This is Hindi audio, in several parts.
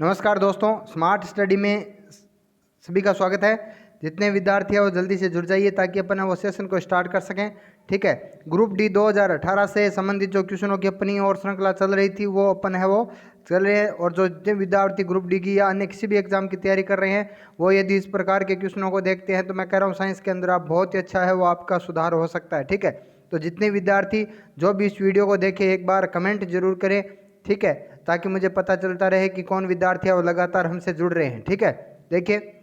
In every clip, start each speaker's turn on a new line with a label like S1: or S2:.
S1: नमस्कार दोस्तों, स्मार्ट स्टडी में सभी का स्वागत है। जितने विद्यार्थी हैं वो जल्दी से जुड़ जाइए ताकि अपन वो सेशन को स्टार्ट कर सकें। ठीक है, ग्रुप डी 2018 से संबंधित जो क्वेश्चनों की अपनी और श्रृंखला चल रही थी वो अपन है वो चल रहे हैं। और जो जितने विद्यार्थी ग्रुप डी की या अन्य किसी भी एग्जाम की तैयारी कर रहे हैं वो यदि इस प्रकार के क्वेश्चनों को देखते हैं तो मैं कह रहा हूँ साइंस के अंदर आप बहुत ही अच्छा है वो आपका सुधार हो सकता है। ठीक है, तो जितने विद्यार्थी जो भी इस वीडियो को देखें एक बार कमेंट जरूर करें। ठीक है, ताकि मुझे पता चलता रहे कि कौन विद्यार्थी है वो लगातार हमसे जुड़ रहे हैं। ठीक है, देखिए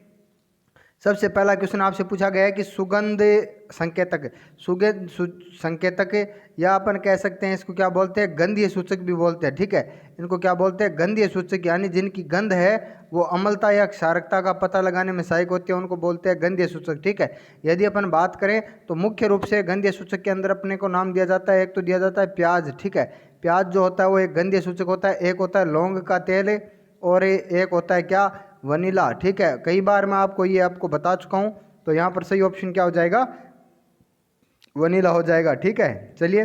S1: सबसे पहला क्वेश्चन आपसे पूछा गया है कि सुगंध संकेतक, संकेतक या अपन कह सकते हैं इसको क्या बोलते हैं, गंधीय सूचक भी बोलते हैं। ठीक है, इनको क्या बोलते हैं, गंधीय सूचक, यानी जिनकी गंध है वो अम्लता या क्षारकता का पता लगाने में सहायक होती है, उनको बोलते हैं गंधीय सूचक। ठीक है, यदि अपन बात करें तो मुख्य रूप से गंधीय सूचक के अंदर अपने को नाम दिया जाता है, एक तो दिया जाता है प्याज। ठीक है, प्याज जो होता है वो एक गंधीय सूचक होता है। एक होता है लौंग का तेल और एक होता है क्या, वनीला। ठीक है, कई बार मैं आपको बता चुका हूँ, तो यहाँ पर सही ऑप्शन क्या हो जाएगा, वनीला हो जाएगा। ठीक है, चलिए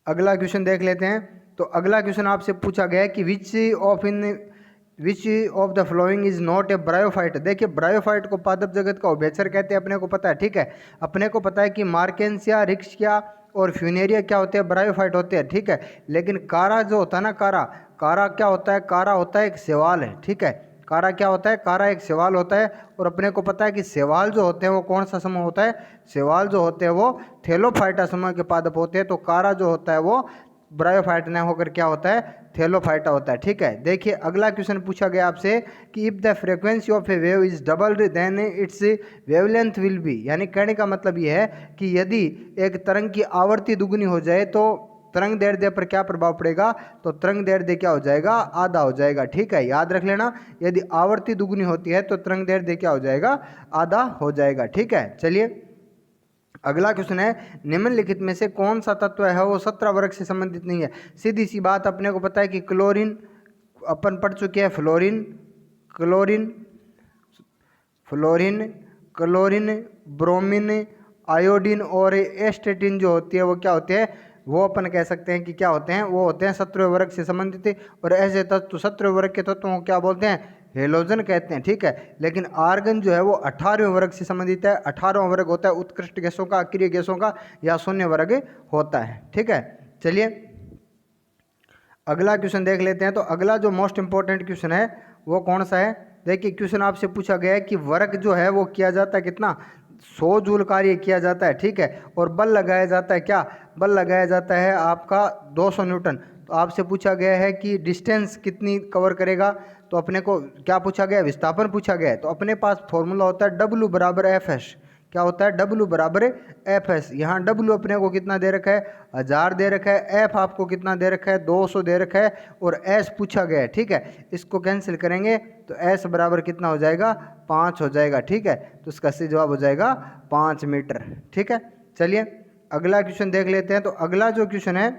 S1: अगला क्वेश्चन देख लेते हैं। तो अगला क्वेश्चन आपसे पूछा गया है कि which of the following is not a bryophyte. देखिए ब्रायोफाइट को पादप जगत का उभयचर कहते हैं, अपने को पता है। ठीक है, अपने को पता है कि मार्केंसिया, रिक्शिया और फ्यूनेरिया क्या होते हैं, ब्रायोफाइट होते हैं। ठीक है, लेकिन कारा जो होता है ना, कारा क्या होता है, कारा होता है एक शैवाल है। ठीक है, कारा क्या होता है, कारा एक शैवाल होता है। और अपने को पता है कि शैवाल जो होते हैं वो कौन सा समूह होता है, शैवाल जो होते हैं वो थैलोफाइटा समूह के पादप होते हैं। तो कारा जो होता है वो ब्रायोफाइट न होकर क्या होता है, थैलोफाइटा होता है। ठीक है, देखिए अगला क्वेश्चन पूछा गया आपसे कि if the frequency of a wave is doubled then its wavelength will be, यानी कहने का मतलब ये है कि यदि एक तरंग की आवृत्ति दुगनी हो जाए तो तरंग दैर्ध्य पर क्या प्रभाव पड़ेगा, तो तरंग दैर्ध्य क्या हो जाएगा, आधा हो जाएगा। ठीक है, याद रख लेना, यदि आवृत्ति दुगनी होती है तो तरंग दैर्ध्य क्या हो जाएगा, आधा हो जाएगा। ठीक है, चलिए अगला क्वेश्चन है निम्नलिखित में से कौन सा तत्व है वो 17 वर्ग से संबंधित नहीं है। सीधी सी बात, अपने को पता है कि क्लोरीन अपन पढ़ चुके हैं, fluorine, chlorine, fluorine, chlorine, bromine, iodine और एस्टेटिन जो होती है वो क्या होते हैं, वो अपन कह सकते हैं कि क्या होते हैं, वो होते हैं 17वें वर्ग से संबंधित। और ऐसे तत्व 17वें वर्ग के तत्वों को क्या बोलते हैं, हेलोजन कहते हैं। ठीक है, लेकिन आर्गन जो है वो 18वें वर्ग से संबंधित है। 18वां वर्ग होता है उत्कृष्ट गैसों का, अक्रिय गैसों का, या शून्य वर्ग होता है। ठीक है, चलिए अगला क्वेश्चन देख लेते हैं। तो अगला जो मोस्ट इंपॉर्टेंट क्वेश्चन है वो कौन सा है, देखिए क्वेश्चन आपसे पूछा गया है कि वर्क जो है वो किया जाता है कितना, 100 जूल कार्य किया जाता है। ठीक है, और बल लगाया जाता है क्या, बल लगाया जाता है आपका 200 न्यूटन। तो आपसे पूछा गया है कि डिस्टेंस कितनी कवर करेगा, तो अपने को क्या पूछा गया, विस्थापन पूछा गया है। तो अपने पास फॉर्मूला होता है W बराबर FS। क्या होता है, W बराबर FS। यहाँ W अपने को कितना दे रखा है, 1000 दे रखा है, F आपको कितना दे रखा है, 200 दे रखा है, और S पूछा गया है। ठीक है, इसको कैंसिल करेंगे तो S बराबर कितना हो जाएगा, 5 हो जाएगा। ठीक है, तो इसका सही जवाब हो जाएगा 5 मीटर। ठीक है, चलिए अगला क्वेश्चन देख लेते हैं। तो अगला जो क्वेश्चन है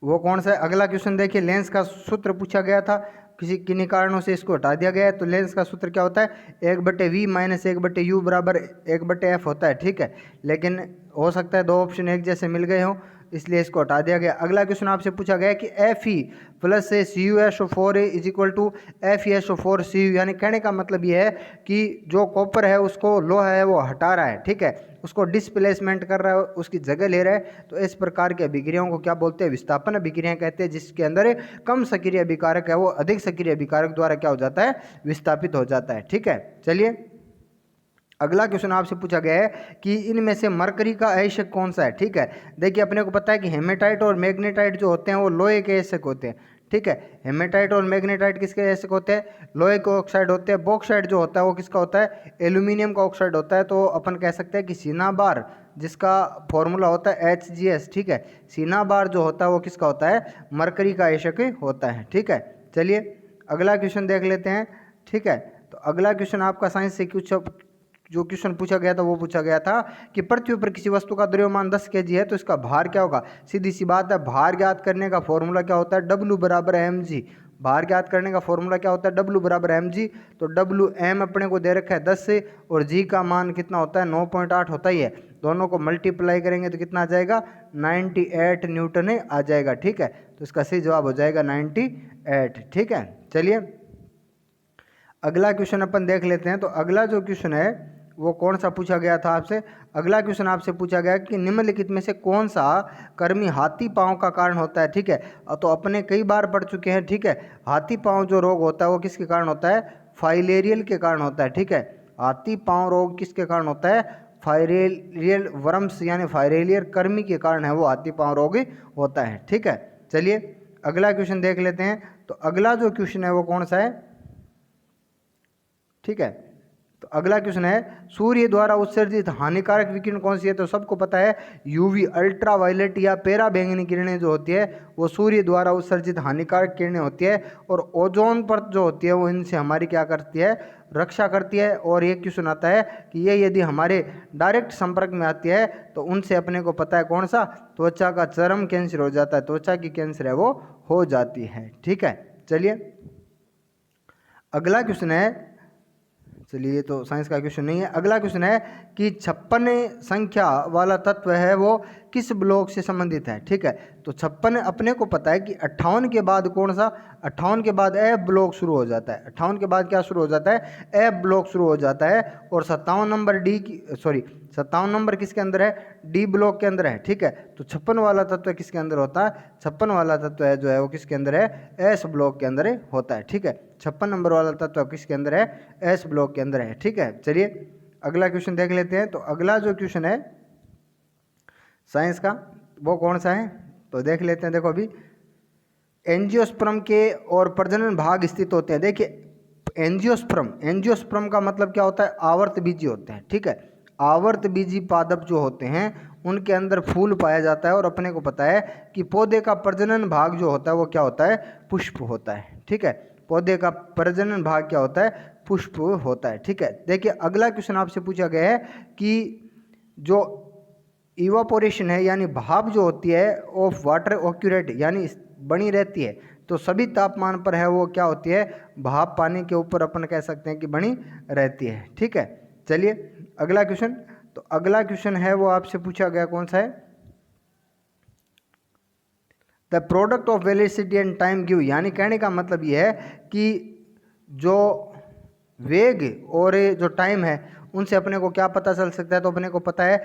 S1: वो कौन सा है, अगला क्वेश्चन देखिए लेंस का सूत्र पूछा गया था, किन्हीं कारणों से इसको हटा दिया गया है। तो लेंस का सूत्र क्या होता है, 1/v माइनस 1/u बराबर 1/f होता है। ठीक है, लेकिन हो सकता है दो ऑप्शन एक जैसे मिल गए हों, इसलिए इसको हटा दिया गया। अगला क्वेश्चन आपसे पूछा गया कि Fe plus CuSO4 is equal to FeSO4Cu, यानी कहने का मतलब ये है कि जो कॉपर है उसको लोहा है वो हटा रहा है। ठीक है, उसको डिस्प्लेसमेंट कर रहा है, उसकी जगह ले रहा है। तो इस प्रकार के अभिक्रियाओं को क्या बोलते हैं, विस्थापन अभिक्रिया कहते हैं, जिसके अंदर कम सक्रिय अभिकारक है वो अधिक सक्रिय अभिकारक द्वारा क्या हो जाता है, विस्थापित हो जाता है। ठीक है, चलिए अगला क्वेश्चन आपसे पूछा गया है कि इनमें से मरकरी का अयस्क कौन सा है। ठीक है, देखिए अपने को पता है कि हेमेटाइट और मैग्नेटाइट जो होते हैं वो लोहे के अयस्क होते हैं। ठीक है, हेमेटाइट और मैग्नेटाइट किसके अयस्क होते हैं, लोहे के ऑक्साइड होते हैं। बॉक्साइड जो होता है वो किसका होता है, एल्यूमिनियम का ऑक्साइड होता है। तो अपन कह सकते हैं कि सिनाबार जिसका फॉर्मूला होता है HGS। ठीक है, सिनाबार जो होता है वो किसका होता है, मरकरी का अयस्क होता है। ठीक है, चलिए अगला क्वेश्चन देख लेते हैं। ठीक है, तो अगला क्वेश्चन आपका साइंस से कुछ जो क्वेश्चन पूछा गया था वो पूछा गया था कि पृथ्वी पर किसी वस्तु का द्रव्यमान 10 kg है तो इसका भार क्या होगा। सीधी सी बात है, भार ज्ञात करने का फॉर्मूला क्या होता है, W बराबर mg। भार ज्ञात करने का फॉर्मूला क्या होता है, W बराबर mg। तो WM अपने को दे रखा है 10 से, और G का मान कितना होता है, 9.8 होता ही है। दोनों को मल्टीप्लाई करेंगे तो कितना आ जाएगा, 98 न्यूटन आ जाएगा। ठीक है, तो इसका सही जवाब हो जाएगा 98। ठीक है, चलिए अगला क्वेश्चन अपन देख लेते हैं। तो अगला जो क्वेश्चन है वो कौन सा पूछा गया था आपसे। अगला क्वेश्चन आपसे पूछा गया कि निम्नलिखित में से कौन सा कर्मी हाथी पांव का कारण होता है। ठीक है, तो अपने कई बार पढ़ चुके हैं। ठीक है, हाथी पांव जो रोग होता है वो किसके कारण होता है, फाइलेरियल के कारण होता है। ठीक है, हाथी पांव रोग किसके कारण होता है, फाइलेरियल वर्म्स यानी फाइलेरियल कर्मी के कारण है वो हाथी पांव रोग होता है। ठीक है, चलिए अगला क्वेश्चन देख लेते हैं। तो अगला जो क्वेश्चन है वो कौन सा है। ठीक है, तो अगला क्वेश्चन है सूर्य द्वारा उत्सर्जित हानिकारक विकिरण कौन सी है। तो सबको पता है यूवी अल्ट्रा वायलेट या पेरा बैंगनी किरणें जो होती है वो सूर्य द्वारा उत्सर्जित हानिकारक किरणें होती है, और ओजोन परत जो होती है वो इनसे हमारी क्या करती है, रक्षा करती है। और ये क्वेश्चन आता है कि ये यदि हमारे डायरेक्ट संपर्क में आती है तो उनसे अपने को पता है कौन सा, त्वचा का चरम कैंसर हो जाता है, त्वचा की कैंसर है वो हो जाती है। ठीक है, चलिए अगला क्वेश्चन है, चलिए तो साइंस का क्वेश्चन नहीं है। अगला क्वेश्चन है कि 56 संख्या वाला तत्व है वो किस ब्लॉक से संबंधित है। ठीक है, तो 56 अपने को पता है कि 58 के बाद कौन सा, 58 के बाद ए ब्लॉक शुरू हो जाता है। 58 के बाद क्या शुरू हो जाता है, ए ब्लॉक शुरू हो जाता है। और 57 नंबर 57 नंबर किसके अंदर है, डी ब्लॉक के अंदर है। ठीक है, तो 56 वाला तत्व किसके अंदर होता है, 56 वाला तत्व है जो है वो किसके अंदर है, एस ब्लॉक के अंदर होता है। ठीक है, 56 नंबर वाला तत्व किसके अंदर है, एस ब्लॉक के अंदर है। ठीक है, चलिए अगला क्वेश्चन देख लेते हैं। तो अगला जो क्वेश्चन है साइंस का वो कौन सा है, तो देख लेते हैं। देखो अभी एंजियोस्पर्म के और प्रजनन भाग स्थित होते हैं। देखिए एंजियोस्पर्म का मतलब क्या होता है, आवर्त बीजी होते हैं। ठीक है, आवर्त बीजी पादप जो होते हैं उनके अंदर फूल पाया जाता है। और अपने को पता है कि पौधे का प्रजनन भाग जो होता है वो क्या होता है, पुष्प होता है। ठीक है, पौधे का प्रजनन भाग क्या होता है, पुष्प होता है। ठीक है, देखिए अगला क्वेश्चन आपसे पूछा गया है कि जो इवापोरेशन है यानी भाप जो होती है ऑफ वाटर ऑक्यूरेट यानी बनी रहती है, तो सभी तापमान पर है वो क्या होती है, भाप पानी के ऊपर अपन कह सकते हैं कि बनी रहती है। ठीक है, चलिए अगला क्वेश्चन। तो अगला क्वेश्चन है वो आपसे पूछा गया कौन सा है, the product of velocity and time give, यानी कहने का मतलब ये है कि जो वेग और जो टाइम है उनसे अपने को क्या पता चल सकता है, तो अपने को पता है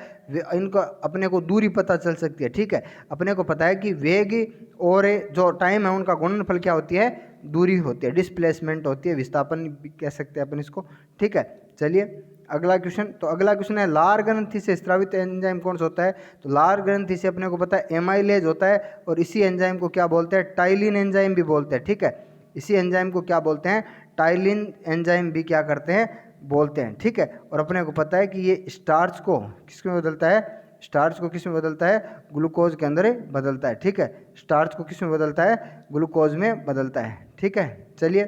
S1: इनको अपने को दूरी पता चल सकती है। ठीक है, अपने को पता है कि वेग और जो टाइम है उनका गुणनफल क्या होती है, दूरी होती है, डिस्प्लेसमेंट होती है, विस्थापन भी कह सकते हैं अपन इसको। ठीक है, चलिए अगला क्वेश्चन। तो अगला क्वेश्चन है लार ग्रंथि से स्रावित एंजाइम कौन सा होता है। तो लार ग्रंथि से अपने को पता है एमाइलेज होता है, और इसी एंजाइम को क्या बोलते हैं, टाइलिन एंजाइम भी बोलते हैं। ठीक है, इसी एंजाइम को क्या बोलते हैं, टाइलिन एंजाइम भी क्या करते हैं, बोलते हैं। ठीक है, और अपने को पता है कि ये स्टार्च को किसमें बदलता है, स्टार्च को किसमें बदलता है, ग्लूकोज के अंदर बदलता है। ठीक है, स्टार्च को किसमें बदलता है, ग्लूकोज में बदलता है। ठीक है, चलिए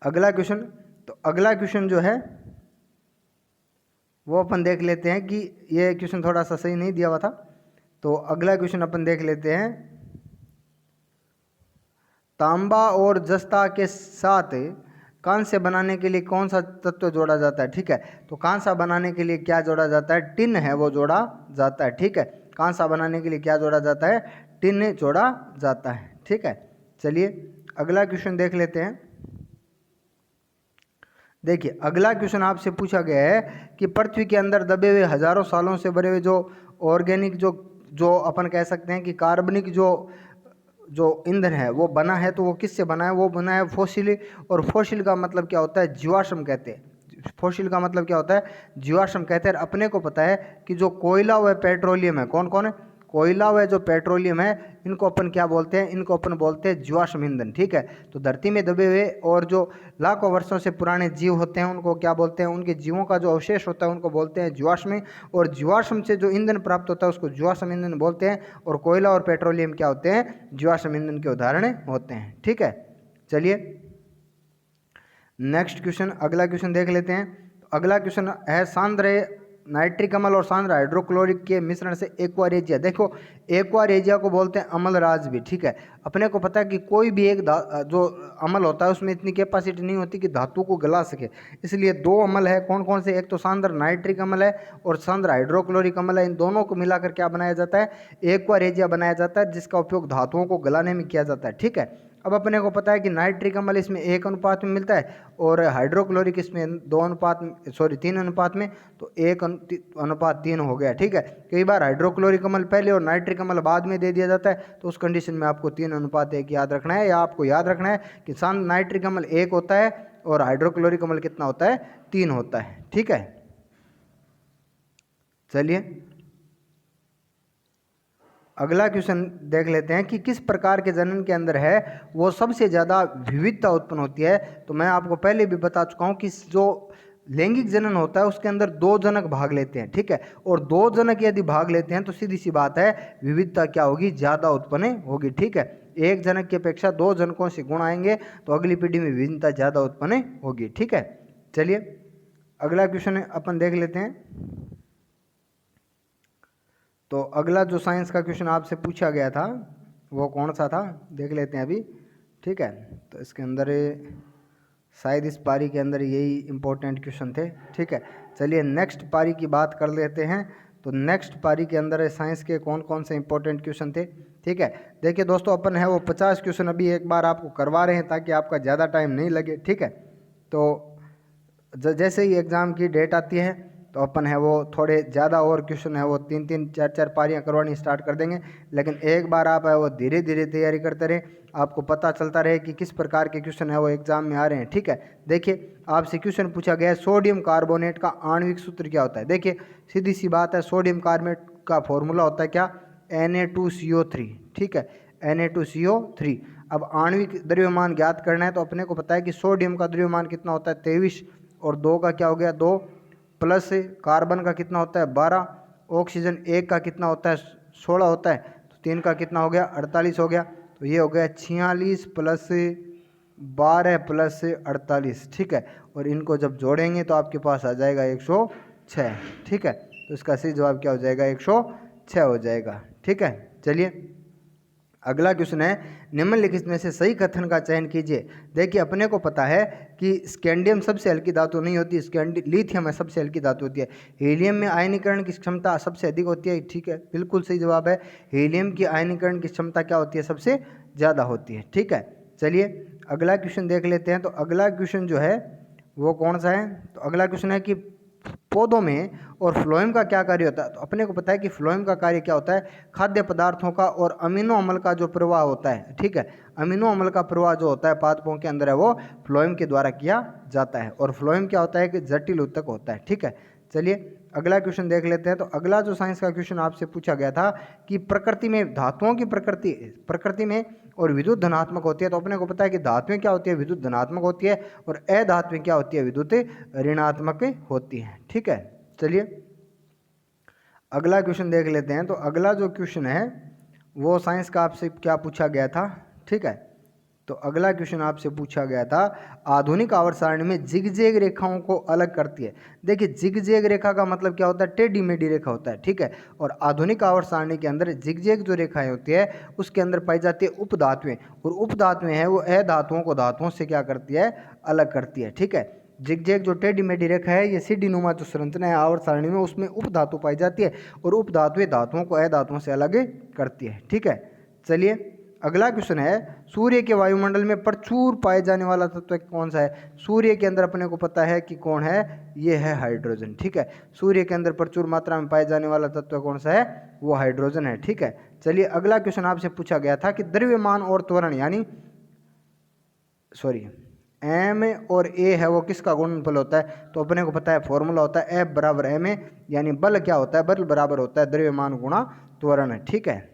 S1: अगला क्वेश्चन। तो अगला क्वेश्चन जो है वो अपन देख लेते हैं कि ये क्वेश्चन थोड़ा सा सही नहीं दिया हुआ था, तो अगला क्वेश्चन अपन देख लेते हैं। तांबा और जस्ता के साथ कांस्य बनाने के लिए कौन सा तत्व जोड़ा जाता है। ठीक है, तो कांसा बनाने के लिए क्या जोड़ा जाता है, टिन है वो जोड़ा जाता है। ठीक है, कांसा बनाने के लिए क्या जोड़ा जाता है, टिन जोड़ा जाता है। ठीक है, चलिए अगला क्वेश्चन देख लेते हैं। देखिए अगला क्वेश्चन आपसे पूछा गया है कि पृथ्वी के अंदर दबे हुए हजारों सालों से बने हुए जो ऑर्गेनिक जो अपन कह सकते हैं कि कार्बनिक जो ईंधन है वो बना है, तो वो किससे बना है, वो बना है फॉसिल। और फॉसिल का मतलब क्या होता है, जीवाश्म कहते हैं। फॉसिल का मतलब क्या होता है, जीवाश्म कहते हैं। अपने को पता है कि जो कोयला व पेट्रोलियम है, कौन कौन है, कोयला व जो पेट्रोलियम है इनको अपन क्या बोलते हैं, इनको अपन बोलते हैं जीवाश्म ईंधन। ठीक है, तो धरती में दबे हुए और जो लाखों वर्षों से पुराने जीव होते हैं उनको क्या बोलते हैं, उनके जीवों का जो अवशेष होता है उनको बोलते हैं जीवाश्म। और जीवाश्म से जो ईंधन प्राप्त होता है उसको जीवाश्म ईंधन बोलते हैं। और कोयला और पेट्रोलियम क्या होते हैं, जीवाश्म ईंधन के उदाहरण होते हैं। ठीक है, चलिए नेक्स्ट क्वेश्चन, अगला क्वेश्चन देख लेते हैं। तो अगला क्वेश्चन है सांद्र नाइट्रिक अम्ल और सांद्र हाइड्रोक्लोरिक के मिश्रण से एक्वारेजिया। देखो एक्वारेजिया को बोलते हैं अम्लराज भी, ठीक है। अपने को पता है कि कोई भी एक जो अम्ल होता है उसमें इतनी कैपेसिटी नहीं होती कि धातु को गला सके, इसलिए दो अम्ल है। कौन कौन से? एक तो सांद्र नाइट्रिक अम्ल है और सांद्र हाइड्रोक्लोरिक अम्ल है। इन दोनों को मिलाकर क्या बनाया जाता है? एक्वारेजिया बनाया जाता है, जिसका उपयोग धातुओं को गलाने में किया जाता है, ठीक है। अब अपने को पता है कि नाइट्रिक अम्ल इसमें 1 अनुपात में मिलता है और हाइड्रोक्लोरिक इसमें 3 अनुपात में, तो 1:3 हो गया, ठीक है। कई बार हाइड्रोक्लोरिक अम्ल पहले और नाइट्रिक अम्ल बाद में दे दिया जाता है, तो उस कंडीशन में आपको 3:1 याद रखना है, या आपको याद रखना है कि नाइट्रिक अम्ल 1 होता है और हाइड्रोक्लोरिक अम्ल कितना होता है? 3 होता है, ठीक है। चलिए अगला क्वेश्चन देख लेते हैं कि किस प्रकार के जनन के अंदर है वो सबसे ज़्यादा विविधता उत्पन्न होती है। तो मैं आपको पहले भी बता चुका हूँ कि जो लैंगिक जनन होता है उसके अंदर 2 जनक भाग लेते हैं, ठीक है। और 2 जनक यदि भाग लेते हैं तो सीधी सी बात है विविधता क्या होगी? ज़्यादा उत्पन्न होगी, ठीक है। एक जनक की अपेक्षा 2 जनकों से गुण आएंगे तो अगली पीढ़ी में विभिन्नता ज़्यादा उत्पन्न होगी, ठीक है। चलिए अगला क्वेश्चन अपन देख लेते हैं। तो अगला जो साइंस का क्वेश्चन आपसे पूछा गया था वो कौन सा था, देख लेते हैं अभी, ठीक है। तो इसके अंदर शायद इस पारी के अंदर यही इम्पोर्टेंट क्वेश्चन थे, ठीक है। चलिए नेक्स्ट पारी की बात कर लेते हैं। तो नेक्स्ट पारी के अंदर साइंस के कौन कौन से इंपॉर्टेंट क्वेश्चन थे, ठीक है। देखिए दोस्तों अपन है वो 50 क्वेश्चन अभी एक बार आपको करवा रहे हैं ताकि आपका ज़्यादा टाइम नहीं लगे, ठीक है। तो जैसे ही एग्ज़ाम की डेट आती है तो अपन है वो थोड़े ज़्यादा और क्वेश्चन है वो 3-3 4-4 पारियाँ करवानी स्टार्ट कर देंगे। लेकिन एक बार आप है वो धीरे धीरे तैयारी करते रहे, आपको पता चलता रहे कि किस प्रकार के क्वेश्चन है वो एग्जाम में आ रहे हैं, ठीक है। देखिए आपसे क्वेश्चन पूछा गया है सोडियम कार्बोनेट का आणविक सूत्र क्या होता है। देखिए सीधी सी बात है, सोडियम कार्बोनेट का फॉर्मूला होता है क्या? Na2CO3, ठीक है, Na2CO3। अब आणविक द्रव्यमान ज्ञात करना है तो अपने को पता है कि सोडियम का द्रव्यमान कितना होता है? 23, और 2 का क्या हो गया? 2, प्लस कार्बन का कितना होता है? 12, ऑक्सीजन 1 का कितना होता है? 16 होता है, तो 3 का कितना हो गया? 48 हो गया। तो ये हो गया 46 प्लस 12 प्लस 48, ठीक है। और इनको जब जोड़ेंगे तो आपके पास आ जाएगा 106, ठीक है। तो इसका सही जवाब क्या हो जाएगा? 106 हो जाएगा, ठीक है। चलिए अगला क्वेश्चन है निम्नलिखित में से सही कथन का चयन कीजिए। देखिए अपने को पता है कि स्कैंडियम सबसे हल्की धातु नहीं होती, लिथियम है सबसे हल्की धातु होती है। हीलियम में आयनीकरण की क्षमता सबसे अधिक होती है, ठीक है, बिल्कुल सही जवाब है। हीलियम की आयनीकरण की क्षमता क्या होती है? सबसे ज़्यादा होती है, ठीक है। चलिए अगला क्वेश्चन देख लेते हैं। तो अगला क्वेश्चन जो है वो कौन सा है? तो अगला क्वेश्चन है कि पौधों में और फ्लोएम का क्या कार्य होता है। तो अपने को पता है कि फ्लोएम का कार्य क्या होता है? खाद्य पदार्थों का और अमीनो अम्ल का जो प्रवाह होता है, ठीक है, अमीनो अम्ल का प्रवाह जो होता है पादपों के अंदर है वो फ्लोएम के द्वारा किया जाता है। और फ्लोएम क्या होता है? कि जटिल ऊतक होता है, ठीक है। चलिए अगला क्वेश्चन देख लेते हैं। तो अगला जो साइंस का क्वेश्चन आपसे पूछा गया था कि प्रकृति में धातुओं की प्रकृति में और विद्युत धनात्मक होती है। तो अपने को पता है कि धातुएं क्या होती है? विद्युत धनात्मक होती है, और अधातुएं क्या होती है? विद्युत ऋणात्मक होती है, ठीक है। चलिए अगला क्वेश्चन देख लेते हैं। तो अगला जो क्वेश्चन है वो साइंस का आपसे क्या पूछा गया था, ठीक है। तो अगला क्वेश्चन आपसे पूछा गया था आधुनिक आवर्त सारणी में जिगजैग रेखाओं को अलग करती है। देखिए जिगजैग रेखा का मतलब क्या होता है? टेढ़ी मेढ़ी रेखा होता है, ठीक है। और आधुनिक आवर्त सारणी के अंदर जिगजैग जो रेखाएं होती है उसके अंदर पाई जाती है उपधातुएं, और उपधातुएं हैं वो अधातुओं को धातुओं से क्या करती है? अलग करती है, ठीक है। जिगजैग जो टेढ़ी मेढ़ी रेखा है ये सीढ़ी नुमा जो संरचना है आवर्त सारणी में उसमें उपधातु पाई जाती है, और उपधातुएं धातुओं को अधातुओं से अलग करती है, ठीक है। चलिए अगला क्वेश्चन है सूर्य के वायुमंडल में प्रचुर पाए जाने वाला तत्व कौन सा है। सूर्य के अंदर अपने को पता है कि कौन है? ये है हाइड्रोजन, ठीक है। सूर्य के अंदर प्रचुर मात्रा में पाए जाने वाला तत्व कौन सा है? वो हाइड्रोजन है, ठीक है। चलिए अगला क्वेश्चन आपसे पूछा गया था कि द्रव्यमान और त्वरण यानी एम और ए है वो किसका गुणनफल होता है। तो अपने को पता है फॉर्मूला होता है एफ बराबर एम ए, यानी बल क्या होता है? बल बराबर होता है द्रव्यमान गुणा त्वरण, ठीक है।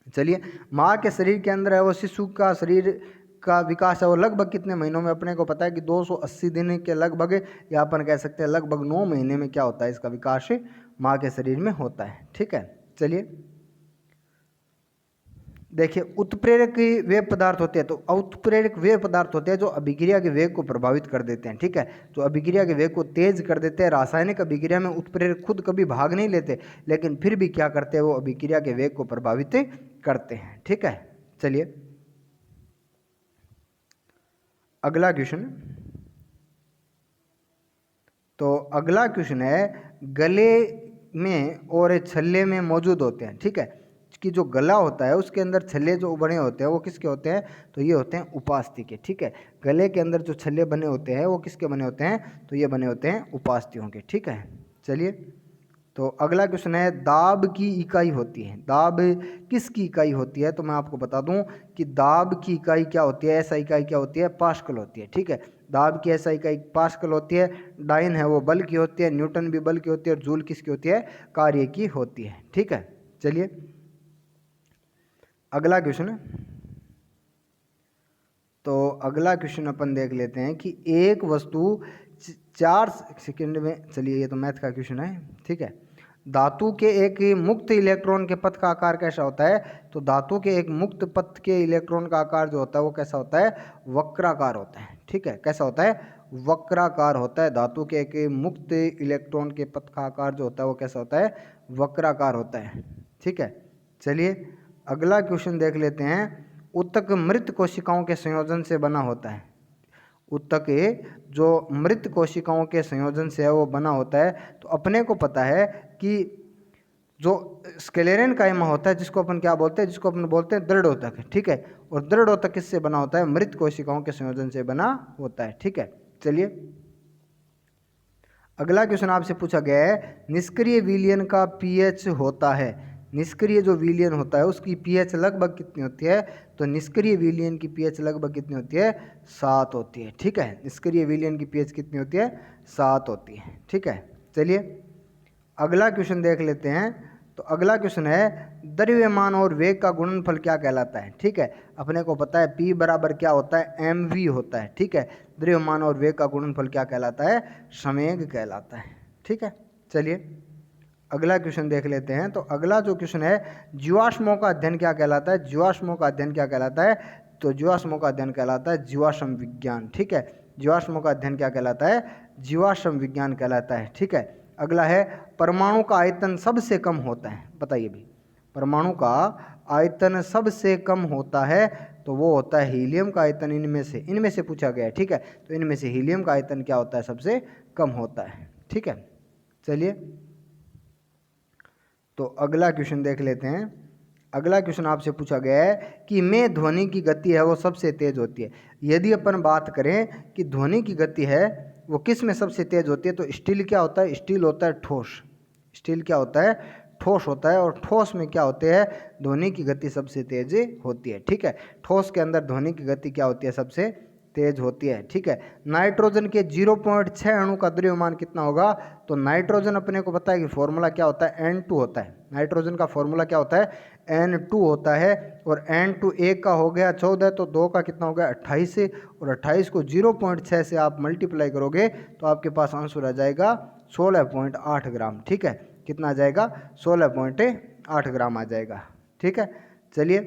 S1: चलिए माँ के शरीर के अंदर है वो शिशु का शरीर का विकास है वो लगभग कितने महीनों में? अपने को पता है कि 280 दिन के लगभग, या अपन कह सकते हैं लगभग 9 महीने में क्या होता है? इसका विकास माँ के शरीर में होता है, ठीक है। चलिए देखिए उत्प्रेरक वे पदार्थ होते हैं, तो उत्प्रेरक वे पदार्थ होते हैं जो अभिक्रिया के वेग को प्रभावित कर देते हैं, ठीक है, जो अभिक्रिया के वेग को तेज कर देते हैं। रासायनिक अभिक्रिया में उत्प्रेरक खुद कभी भाग नहीं लेते, लेकिन फिर भी क्या करते हैं, वो अभिक्रिया के वेग को प्रभावित करते हैं, ठीक है। चलिए अगला क्वेश्चन, तो अगला क्वेश्चन है गले में और छल्ले में मौजूद होते हैं, ठीक है, कि जो गला होता है उसके अंदर छल्ले जो बने होते हैं वो किसके होते हैं, तो ये होते हैं उपास्थि के, ठीक है। गले के अंदर जो छल्ले बने होते हैं वो किसके बने होते हैं, तो ये बने होते हैं उपास्थियों के, ठीक है। चलिए तो अगला क्वेश्चन है दाब की इकाई होती है, दाब किसकी इकाई होती है, तो मैं आपको बता दूं कि दाब की इकाई क्या होती है, ऐसा इकाई क्या होती है, पास्कल होती है, ठीक है। दाब की ऐसा इकाई पास्कल होती है। डाइन है वो बल की होती है, न्यूटन भी बल की होती है, और जूल किसकी होती है, कार्य की होती है, ठीक है। चलिए अगला क्वेश्चन, तो अगला क्वेश्चन अपन देख लेते हैं कि एक वस्तु 4 सेकंड में, चलिए ये तो मैथ का क्वेश्चन है, ठीक है। धातु के एक मुक्त इलेक्ट्रॉन के पथ का आकार कैसा होता है, तो धातु के एक मुक्त पथ के इलेक्ट्रॉन का आकार जो होता है वो कैसा होता है, वक्राकार होता है, ठीक है। कैसा होता है, वक्राकार होता है। धातु के एक मुक्त इलेक्ट्रॉन के पथ का आकार जो होता है वो कैसा होता है, वक्राकार होता है, ठीक है। चलिए अगला क्वेश्चन देख लेते हैं। ऊतक मृत कोशिकाओं के संयोजन से बना होता है, ऊतक जो मृत कोशिकाओं के संयोजन से है वो बना होता है। तो अपने को पता है कि जो स्क्लेरन कायमा होता है जिसको अपन क्या बोलते हैं, जिसको अपन बोलते हैं दृढ़ ऊतक, ठीक है। और दृढ़ ऊतक किससे बना होता है, मृत कोशिकाओं के संयोजन से बना होता है, ठीक है। चलिए अगला क्वेश्चन आपसे पूछा गया है निष्क्रिय विलयन का पीएच होता है, निष्क्रिय जो विलयन होता है उसकी पीएच लगभग कितनी होती है, तो निष्क्रिय विलयन की पीएच लगभग कितनी होती है, 7 होती है, ठीक है। निष्क्रिय विलयन की पीएच कितनी होती है, 7 होती है, ठीक है। चलिए अगला क्वेश्चन देख लेते हैं। तो अगला क्वेश्चन है द्रव्यमान और वेग का गुणनफल क्या कहलाता है, ठीक है। अपने को पता है P बराबर क्या होता है, mv होता है, ठीक है। द्रव्यमान और वेग का गुणनफल क्या कहलाता है, संवेग कहलाता है, ठीक है। चलिए अगला क्वेश्चन देख लेते हैं। तो अगला जो क्वेश्चन है जीवाश्मों का अध्ययन क्या कहलाता है, जीवाश्मों का अध्ययन क्या कहलाता है, तो जीवाश्मों का अध्ययन कहलाता है जीवाश्म विज्ञान, ठीक है। जीवाश्मों का अध्ययन क्या कहलाता है, जीवाश्म विज्ञान कहलाता है, ठीक है। अगला है परमाणु का आयतन सबसे कम होता है, बताइए भी, परमाणु का आयतन सबसे कम होता है, तो वो होता है हीलियम का आयतन। इनमें से पूछा गया है, ठीक है। तो इनमें से हीलियम का आयतन क्या होता है, सबसे कम होता है, ठीक है। चलिए तो अगला क्वेश्चन देख लेते हैं। अगला क्वेश्चन आपसे पूछा गया है कि में ध्वनि की गति है वो सबसे तेज होती है। यदि अपन बात करें कि ध्वनि की गति है वो किस में सबसे तेज होती है, तो स्टील क्या होता है, स्टील होता है ठोस, स्टील क्या होता है, ठोस होता है। और ठोस में क्या होते हैं, ध्वनि की गति सबसे तेज होती है, ठीक है। ठोस के अंदर ध्वनि की गति क्या होती है, सबसे तेज होती है, ठीक है। नाइट्रोजन के 0.6 अणु का द्रव्यमान कितना होगा, तो नाइट्रोजन अपने को पता है कि फॉर्मूला क्या होता है, N2 होता है। नाइट्रोजन का फॉर्मूला क्या होता है, N2 होता है। और N2 1 का हो गया 14, तो 2 का कितना हो गया 28, और 28 को 0.6 से आप मल्टीप्लाई करोगे तो आपके पास आंसर आ जाएगा 16.8 ग्राम, ठीक है। कितना आ जाएगा, 16.8 ग्राम आ जाएगा, ठीक है। चलिए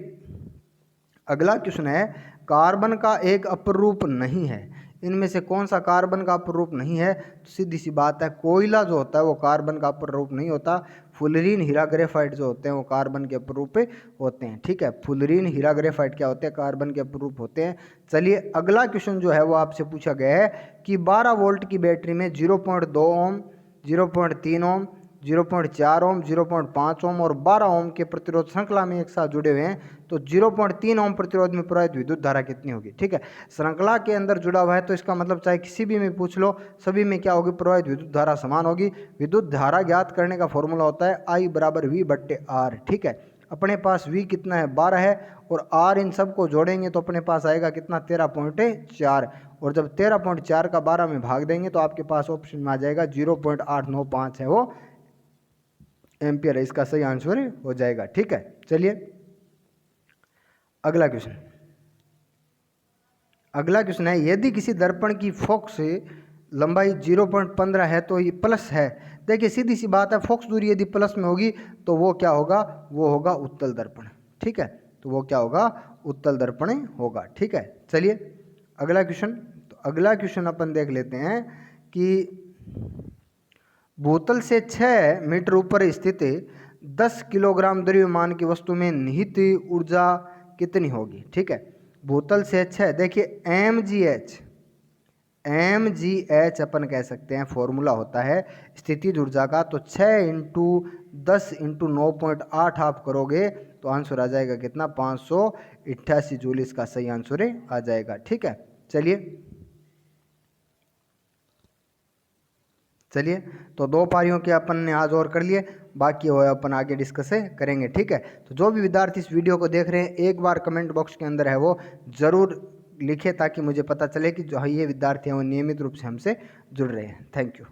S1: अगला क्वेश्चन है कार्बन का एक अपरूप नहीं है, इनमें से कौन सा कार्बन का अपरूप नहीं है, तो सीधी सी बात है कोयला जो होता है वो कार्बन का अपरूप नहीं होता। फुलरीन हीरा ग्रेफाइट जो होते हैं वो कार्बन के अपरूप होते हैं, ठीक है। फुलरीन हीरा ग्रेफाइट क्या होते हैं, कार्बन के अपरूप होते हैं। चलिए अगला क्वेश्चन जो है वो आपसे पूछा गया है कि 12 वोल्ट की बैटरी में 0.2 ओम, 0.3 ओम, 0.4 ओम, 0.5 ओम और 12 ओम के प्रतिरोध श्रृंखला में एक साथ जुड़े हुए हैं, तो 0.3 ओम प्रतिरोध में प्रवाहित विद्युत धारा कितनी होगी, ठीक है। श्रृंखला के अंदर जुड़ा हुआ है तो इसका मतलब चाहे किसी भी में पूछ लो, सभी में क्या होगी, प्रवाहित विद्युत धारा समान होगी। विद्युत धारा ज्ञात करने का फॉर्मूला होता है I बराबर V/R, ठीक है। अपने पास V कितना है, 12 है, और R इन सबको जोड़ेंगे तो अपने पास आएगा कितना, 13.4, और जब 13.4 का 12 में भाग देंगे तो आपके पास ऑप्शन में आ जाएगा 0.895 है वो एम्पियर है। इसका सही आंसर हो जाएगा, ठीक है। चलिए अगला क्वेश्चन, अगला क्वेश्चन है यदि किसी दर्पण की फोकस लंबाई 0.15 है तो ये प्लस है। देखिए सीधी सी बात है, फोकस दूरी यदि प्लस में होगी तो वो क्या होगा, वो होगा उत्तल दर्पण, ठीक है। तो वो क्या होगा, उत्तल दर्पण होगा। ठीक है, चलिए अगला क्वेश्चन। तो अगला क्वेश्चन अपन देख लेते हैं कि भूतल से 6 मीटर ऊपर स्थित 10 किलोग्राम द्रव्यमान की वस्तु में निहित ऊर्जा कितनी होगी। ठीक है, भूतल से 6, देखिए mgh अपन कह सकते हैं, फॉर्मूला होता है स्थितिज ऊर्जा का। तो 6 इंटू 10 इंटू 9.8 आप करोगे तो आंसर आ जाएगा कितना, 588 जूल इसका सही आंसर आ जाएगा। ठीक है, चलिए तो 2 पारियों के अपन ने आज और कर लिए, बाकी वो अपन आगे डिस्कस करेंगे। ठीक है, तो जो भी विद्यार्थी इस वीडियो को देख रहे हैं एक बार कमेंट बॉक्स के अंदर है वो ज़रूर लिखे ताकि मुझे पता चले कि जो ये विद्यार्थी हैं वो नियमित रूप से हमसे जुड़ रहे हैं। Thank you.